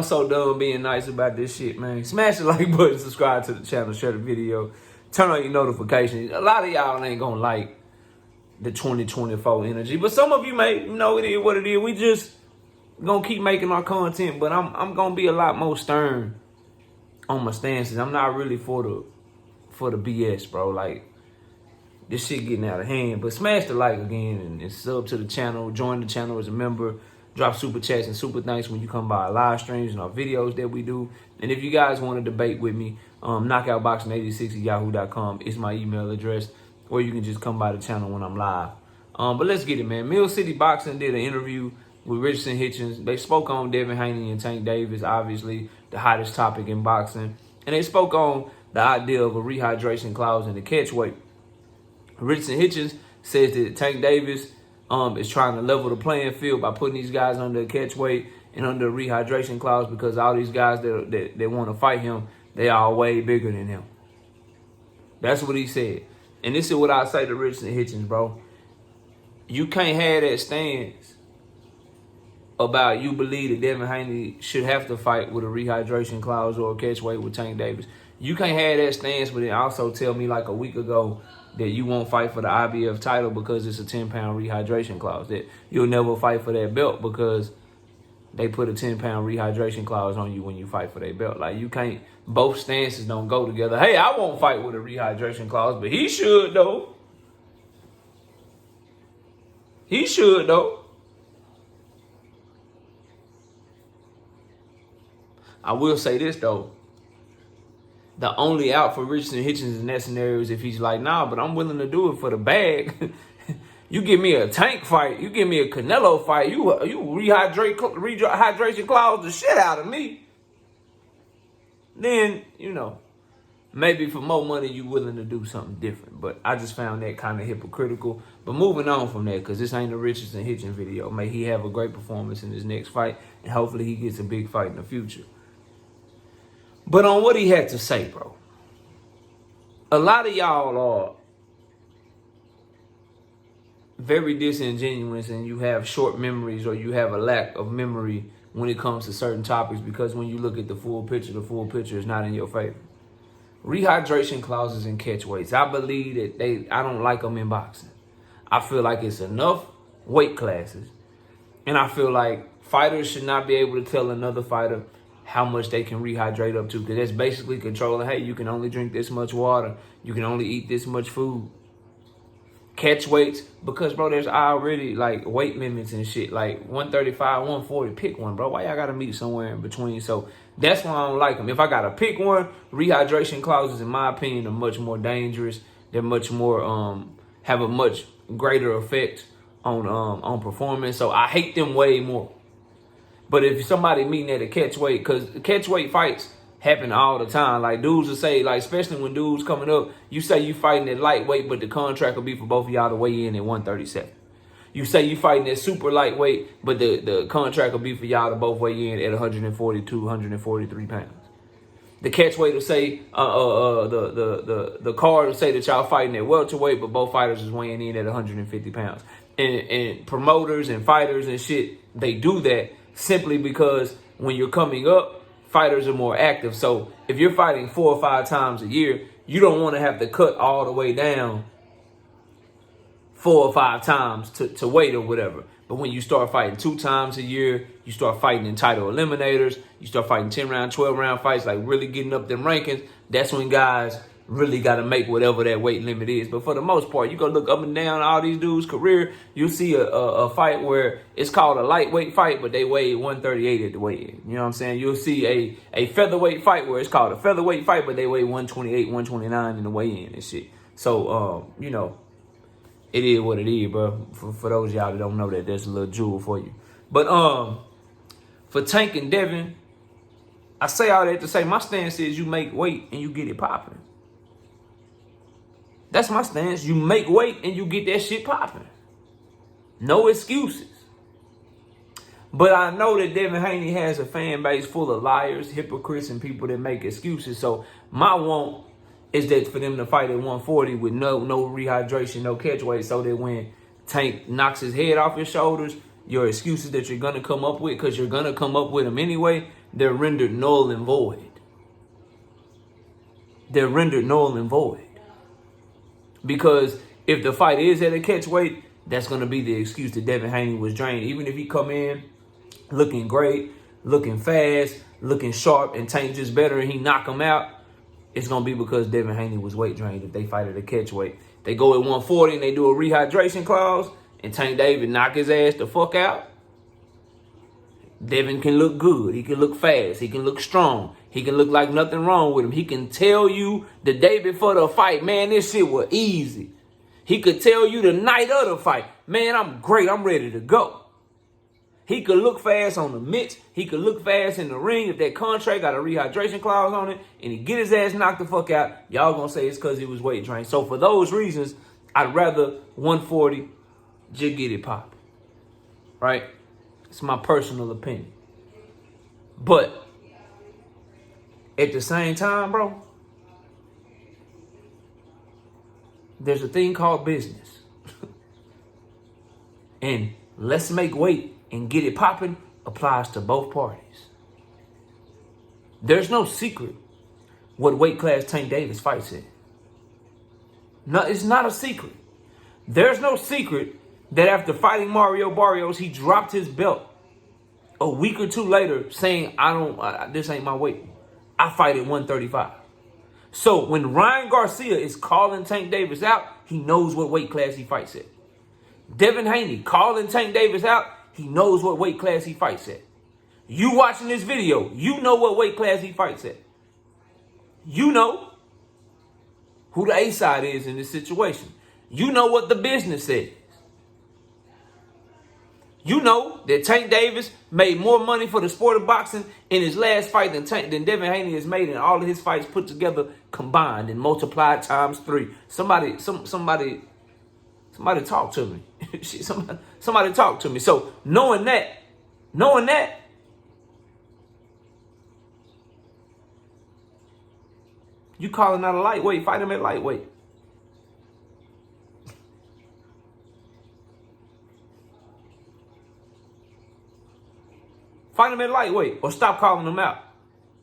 so done being nice about this shit, man. Smash the like button, subscribe to the channel, share the video, turn on your notifications. A lot of y'all ain't gonna like the 2024 energy, but some of you may, it is what it is. We just gonna keep making our content, but I'm gonna be a lot more stern on my stances. I'm not really for the BS, bro. Like, this shit getting out of hand. But smash the like again and sub to the channel. Join the channel as a member. Drop super chats and super thanks when you come by our live streams and our videos that we do. And if you guys want to debate with me, knockoutboxing86@yahoo.com is my email address. Or you can just come by the channel when I'm live. But let's get it, man. Mill City Boxing did an interview with Richardson Hitchins. They spoke on Devin Haney and Tank Davis, obviously the hottest topic in boxing. And they spoke on the idea of a rehydration clause in the catch weight. Richardson Hitchins says that Tank Davis is trying to level the playing field by putting these guys under a catch weight and under a rehydration clause because all these guys that want to fight him, they are way bigger than him. That's what he said. And this is what I say to Richardson Hitchins, bro. You can't have that stance about you believe that Devin Haney should have to fight with a rehydration clause or a catch weight with Tank Davis. You can't have that stance, but then also tell me like a week ago that you won't fight for the IBF title because it's a 10-pound rehydration clause. That you'll never fight for that belt because they put a 10-pound rehydration clause on you when you fight for that belt. Like, you can't, both stances don't go together. Hey, I won't fight with a rehydration clause, but he should, though. He should, though. I will say this, though. The only out for Richardson Hitchins in that scenario is if he's like, nah, but I'm willing to do it for the bag. You give me a Tank fight, you give me a Canelo fight, you rehydration clause the shit out of me. Then, maybe for more money you willing to do something different. But I just found that kind of hypocritical. But moving on from that, because this ain't a Richardson Hitchins video. May he have a great performance in his next fight, and hopefully he gets a big fight in the future. But on what he had to say, bro, a lot of y'all are very disingenuous and you have short memories or you have a lack of memory when it comes to certain topics because when you look at the full picture is not in your favor. Rehydration clauses in catch weights. I believe that I don't like them in boxing. I feel like it's enough weight classes. And I feel like fighters should not be able to tell another fighter how much they can rehydrate up to, because that's basically controlling, hey, you can only drink this much water, you can only eat this much food. Catch weights, because, bro, there's already, like, weight limits and shit, like 135, 140, pick one, bro. Why y'all gotta meet somewhere in between? So that's why I don't like them. If I gotta pick one, rehydration clauses, in my opinion, are much more dangerous. They're much more, have a much greater effect on performance. So I hate them way more. But if somebody meeting at a catch weight, because catch weight fights happen all the time. Like, dudes will say, like, especially when dudes coming up, you say you fighting at lightweight, but the contract will be for both of y'all to weigh in at 137. You say you fighting at super lightweight, but the contract will be for y'all to both weigh in at 142, 143 pounds. The catch weight will say, the card will say that y'all fighting at welterweight, but both fighters is weighing in at 150 pounds. And promoters and fighters and shit, they do that simply because when you're coming up, fighters are more active. So if you're fighting 4 or 5 times a year, you don't want to have to cut all the way down 4 or 5 times to weight or whatever. But when you start fighting 2 times a year, you start fighting in title eliminators, you start fighting 10-round, 12-round fights, like really getting up them rankings, that's when guys really got to make whatever that weight limit is. But for the most part, you go look up and down all these dudes' career, you'll see a fight where it's called a lightweight fight, but they weigh 138 at the weigh-in. You know what I'm saying? You'll see a featherweight fight where it's called a featherweight fight, but they weigh 128, 129 in the weigh-in and shit. So, it is what it is, bro. For those of y'all that don't know that, there's a little jewel for you. But for Tank and Devin, I say all that to say my stance is you make weight and you get it popping. That's my stance. You make weight and you get that shit popping. No excuses. But I know that Devin Haney has a fan base full of liars, hypocrites, and people that make excuses. So my want is that for them to fight at 140 with no rehydration, no catch weight, so that when Tank knocks his head off his shoulders, your excuses that you're going to come up with, because you're going to come up with them anyway, they're rendered null and void. They're rendered null and void. Because if the fight is at a catch weight, that's going to be the excuse that Devin Haney was drained. Even if he come in looking great, looking fast, looking sharp, and Tank just better and he knock him out, it's going to be because Devin Haney was weight drained if they fight at a catch weight. They go at 140 and they do a rehydration clause and Tank Davis knock his ass the fuck out. Devin can look good. He can look fast. He can look strong. He can look like nothing wrong with him. He can tell you the day before the fight, man, this shit was easy. He could tell you the night of the fight, man, I'm great. I'm ready to go. He could look fast on the mitts. He could look fast in the ring. If that contract got a rehydration clause on it and he get his ass knocked the fuck out, y'all gonna say it's because he was weight drained. So for those reasons, I'd rather 140 just get it popping. Right? It's my personal opinion. But at the same time, bro, there's a thing called business. And let's make weight and get it popping applies to both parties. There's no secret what weight class Tank Davis fights in. No, it's not a secret. There's no secret that after fighting Mario Barrios, he dropped his belt a week or two later saying, this ain't my weight. I fight at 135. So when Ryan Garcia is calling Tank Davis out, he knows what weight class he fights at. Devin Haney calling Tank Davis out, he knows what weight class he fights at. You watching this video, you know what weight class he fights at. You know who the A-side is in this situation. You know what the business says. You know that Tank Davis made more money for the sport of boxing in his last fight than Devin Haney has made in all of his fights put together combined and multiplied times 3. Somebody talk to me. somebody talk to me. So knowing that, you calling out a lightweight, fight him at lightweight. Fight him at lightweight or stop calling him out.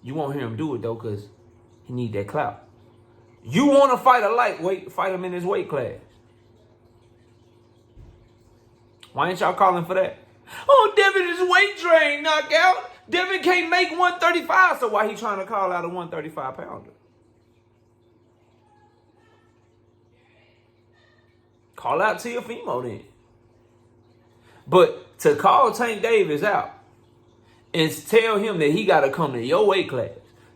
You won't hear him do it, though, because he need that clout. You want to fight a lightweight, fight him in his weight class. Why ain't y'all calling for that? Oh, Devin is weight drained, knockout. Devin can't make 135, so why he trying to call out a 135-pounder? Call out Teofimo then. But to call Tank Davis out and tell him that he got to come to your weight class,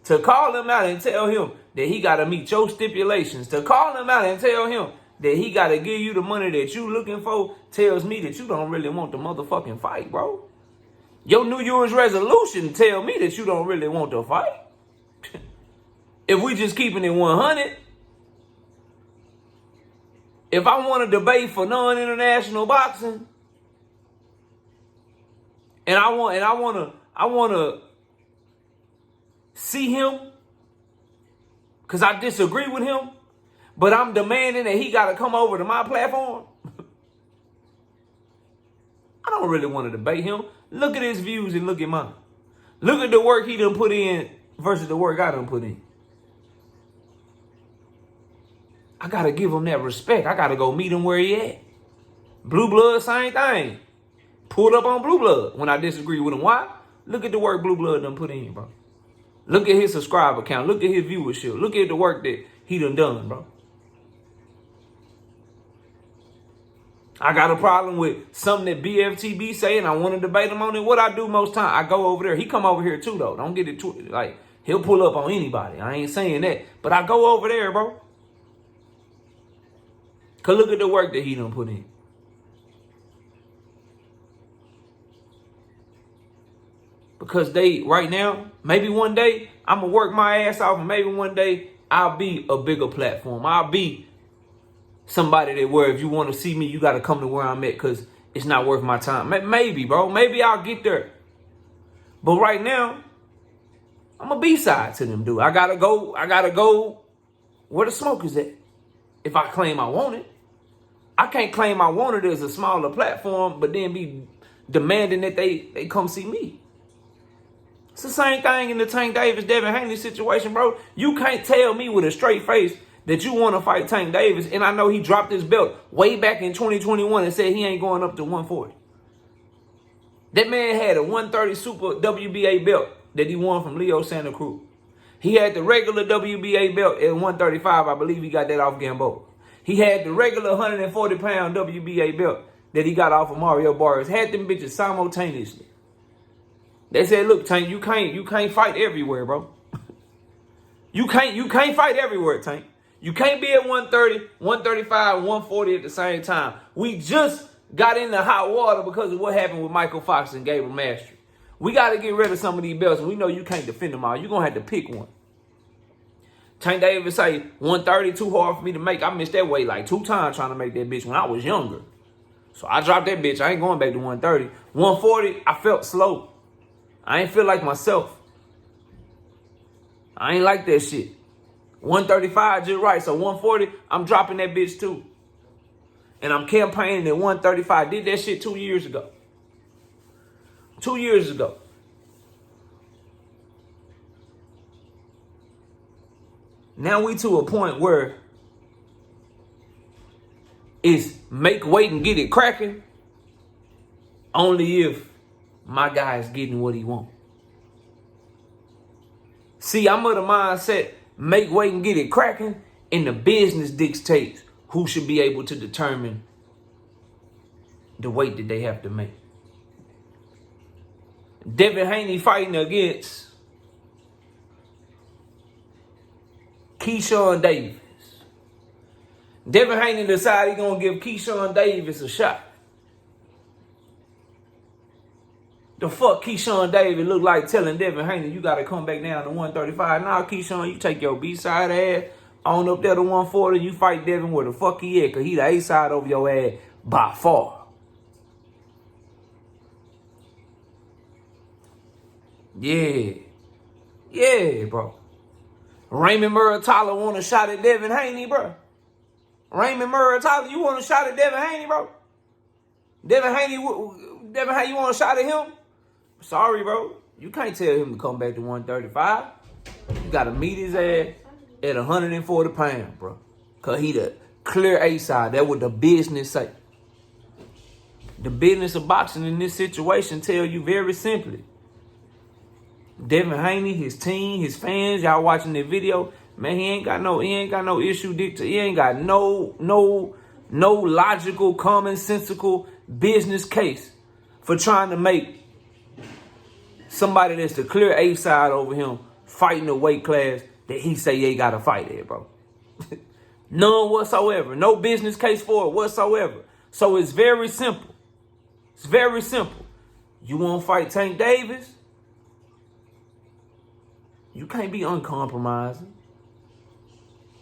to call him out and tell him that he got to meet your stipulations, to call him out and tell him that he got to give you the money that you looking for, tells me that you don't really want the motherfucking fight, bro. Your New Year's resolution tell me that you don't really want to fight. If we just keeping it 100, if I want to debate for non-international boxing, and I want to see him because I disagree with him, but I'm demanding that he got to come over to my platform, I don't really want to debate him. Look at his views and look at mine. Look at the work he done put in versus the work I done put in. I got to give him that respect. I got to go meet him where he at. Blue Blood, same thing. Pulled up on Blue Blood when I disagree with him. Why? Look at the work Blue Blood done put in, bro. Look at his subscriber count. Look at his viewership. Look at the work that he done, bro. I got a problem with something that BFTB say, and I want to debate him on it. What I do most time, I go over there. He come over here too, though. Don't get it twisted. Like, he'll pull up on anybody. I ain't saying that. But I go over there, bro. Because look at the work that he done put in. Because right now, maybe one day, I'm going to work my ass off, and maybe one day, I'll be a bigger platform. I'll be somebody that where if you want to see me, you got to come to where I'm at because it's not worth my time. Maybe, bro. Maybe I'll get there. But right now, I'm a B-side to them, dude. I gotta go where the smoke is at. If I claim I want it. I can't claim I want it as a smaller platform, but then be demanding that they come see me. It's the same thing in the Tank Davis Devin Haney situation, bro. You can't tell me with a straight face that you want to fight Tank Davis, and I know he dropped his belt way back in 2021 and said he ain't going up to 140. That man had a 130 Super WBA belt that he won from Leo Santa Cruz. He had the regular WBA belt at 135. I believe he got that off Gamboa. He had the regular 140-pound WBA belt that he got off of Mario Barrios. Had them bitches simultaneously. They said, look, Tank, you can't fight everywhere, bro. You can't fight everywhere, Tank. You can't be at 130, 135, 140 at the same time. We just got in the hot water because of what happened with Michael Fox and Gabriel Mastery. We got to get rid of some of these belts, and we know you can't defend them all. You're going to have to pick one. Tank Davis say 130 too hard for me to make. I missed that weight like 2 times trying to make that bitch when I was younger. So I dropped that bitch. I ain't going back to 130. 140, I felt slow. I ain't feel like myself. I ain't like that shit. 135 just right. So 140, I'm dropping that bitch too. And I'm campaigning at 135. Did that shit 2 years ago. 2 years ago. Now we to a point where it's make weight and get it cracking only if my guy is getting what he wants. See, I'm of the mindset, make weight and get it cracking, and the business dictates who should be able to determine the weight that they have to make. Devin Haney fighting against Keyshawn Davis. Devin Haney decided he's going to give Keyshawn Davis a shot. The fuck Keyshawn Davis look like telling Devin Haney you got to come back down to 135. Nah, Keyshawn, you take your B-side ass on up there to 140. You fight Devin where the fuck he at, because he the A-side over your ass by far. Yeah. Yeah, bro. Raymond Muratalla want a shot at Devin Haney, bro. Raymond Muratalla, you want a shot at Devin Haney, bro? Devin Haney, you want a shot at him? Sorry, bro. You can't tell him to come back to 135. You got to meet his ass at 140 pounds, bro. Because he the clear A-side. That's what the business say. The business of boxing in this situation tell you very simply. Devin Haney, his team, his fans, y'all watching the video, man, he ain't got no issue he ain't got no logical, commonsensical business case for trying to make somebody that's the clear A-side over him fighting a weight class that he say he ain't got to fight at, bro. None whatsoever. No business case for it whatsoever. So it's very simple. It's very simple. You want to fight Tank Davis? You can't be uncompromising.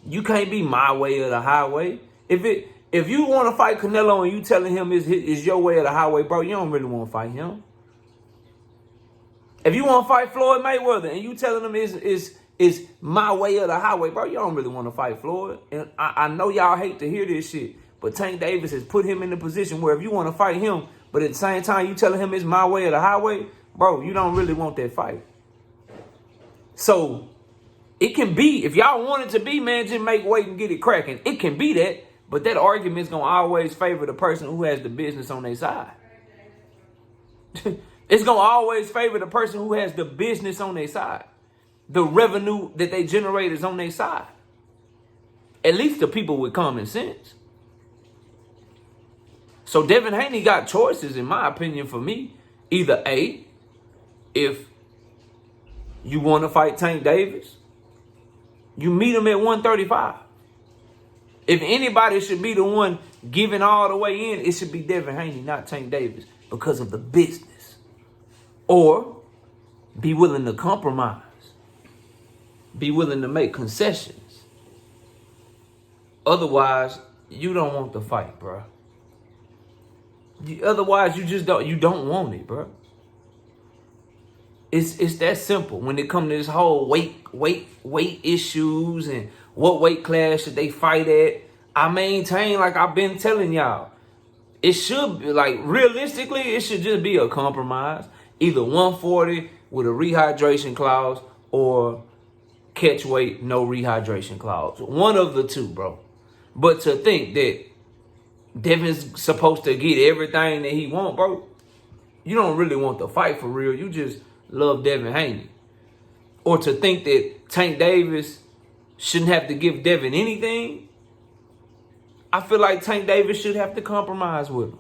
You can't be my way or the highway. If you want to fight Canelo and you telling him is your way or the highway, bro, you don't really want to fight him. If you want to fight Floyd Mayweather and you telling him is my way or the highway, bro, you don't really want to fight Floyd. And I know y'all hate to hear this shit, but Tank Davis has put him in the position where if you want to fight him, but at the same time you telling him it's my way or the highway, bro, you don't really want that fight. So it can be, if y'all want it to be, man, just make weight and get it cracking. It can be that, but that argument's going to always favor the person who has the business on their side. It's going to always favor the person who has the business on their side. The revenue that they generate is on their side. At least the people with common sense. So Devin Haney got choices, in my opinion, for me. Either A, if you want to fight Tank Davis, you meet him at 135. If anybody should be the one giving all the way in, it should be Devin Haney, not Tank Davis, because of the business. Or be willing to compromise. Be willing to make concessions. Otherwise, you don't want the fight, bro. Otherwise, you don't want it, bro. It's that simple when it comes to this whole weight issues and what weight class should they fight at. I maintain, like I've been telling y'all, it should be, like, realistically, it should just be a compromise. Either 140, with a rehydration clause or catch weight, no rehydration clause. One of the two, bro. But to think that Devin's supposed to get everything that he want, bro, you don't really want the fight for real. You just love Devin Haney. Or to think that Tank Davis shouldn't have to give Devin anything, I feel like Tank Davis should have to compromise with him.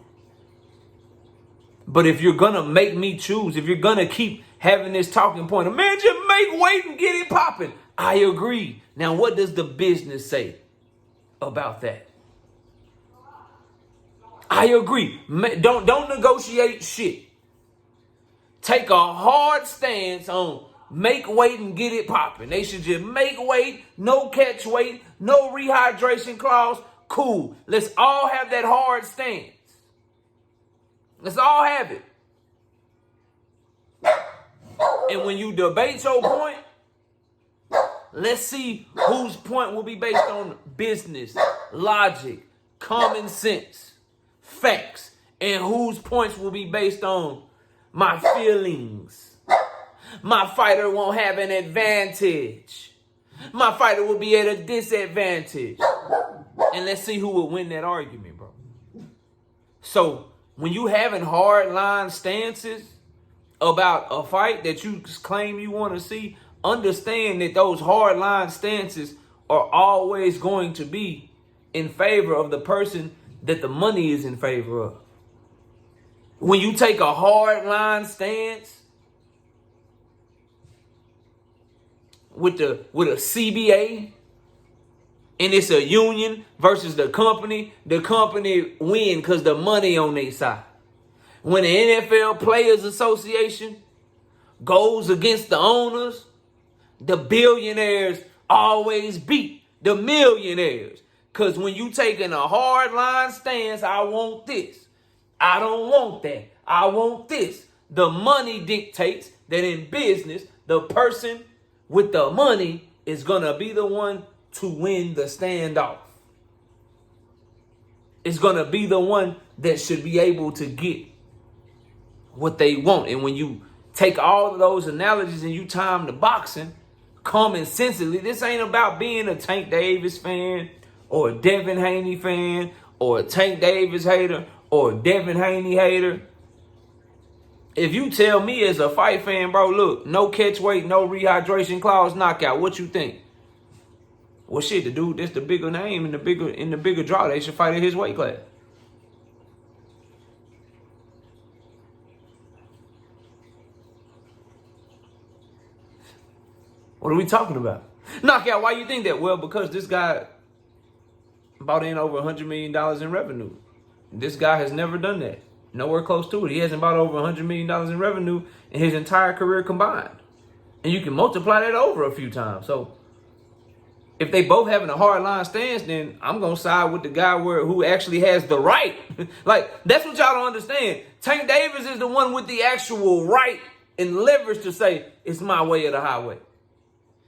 But if you're going to make me choose, if you're going to keep having this talking point, man, just make weight and get it popping, I agree. Now, what does the business say about that? I agree. Don't negotiate shit. Take a hard stance on make weight and get it popping. They should just make weight, no catch weight, no rehydration clause. Cool. Let's all have that hard stance. Let's all have it. And when you debate your point, let's see whose point will be based on business, logic, common sense, facts, and whose points will be based on my feelings. My fighter won't have an advantage. My fighter will be at a disadvantage. And let's see who will win that argument, bro. So when you having hard line stances about a fight that you claim you want to see, understand that those hard line stances are always going to be in favor of the person that the money is in favor of. When you take a hard line stance with a CBA and it's a union versus the company win because the money on their side. When the NFL Players Association goes against the owners, the billionaires always beat the millionaires. Because when you taking a hard line stance, I want this. I don't want that. I want this. The money dictates that in business, the person with the money is going to be the one to win the standoff. It's going to be the one that should be able to get what they want. And when you take all of those analogies and you time the boxing, common sensely, this ain't about being a Tank Davis fan or a Devin Haney fan or a Tank Davis hater or a Devin Haney hater. If you tell me as a fight fan, bro, look, no catch weight, no rehydration clause, knockout, what you think? Well, shit, the dude that's the bigger name in the bigger draw, they should fight at his weight class. What are we talking about? Knockout, why you think that? Well, because this guy brought in over $100 million in revenue. This guy has never done that. Nowhere close to it. He hasn't brought over $100 million in revenue in his entire career combined. And you can multiply that over a few times. So if they both having a hard line stance, then I'm going to side with the guy who actually has the right. Like, that's what y'all don't understand. Tank Davis is the one with the actual right and leverage to say, it's my way or the highway.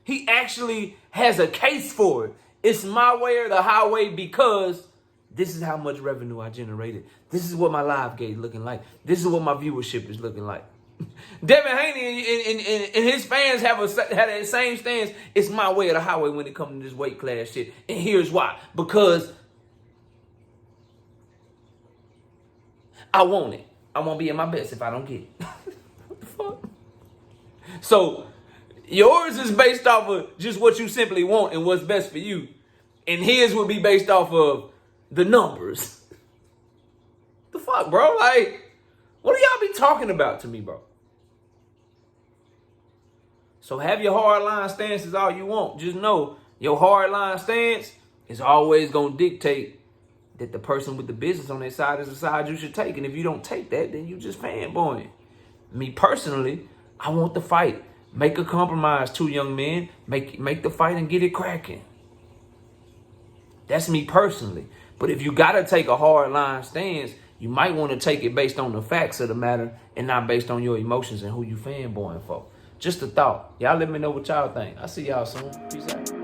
He actually has a case for it. It's my way or the highway because this is how much revenue I generated. This is what my live gauge looking like. This is what my viewership is looking like. Devin Haney and his fans had that same stance. It's my way or the highway when it comes to this weight class shit. And here's why. Because I want it. I won't be at my best if I don't get it. What the fuck? So yours is based off of just what you simply want and what's best for you. And his would be based off of the numbers. The fuck, bro? Like, what do y'all be talking about to me, bro? So have your hard line stances all you want. Just know your hard line stance is always going to dictate that the person with the business on their side is the side you should take. And if you don't take that, then you just fanboying. Me personally, I want the fight. Make a compromise, two young men. Make the fight and get it cracking. That's me personally. But if you got to take a hard line stance, you might want to take it based on the facts of the matter and not based on your emotions and who you fanboying for. Just a thought. Y'all let me know what y'all think. I'll see y'all soon. Peace out.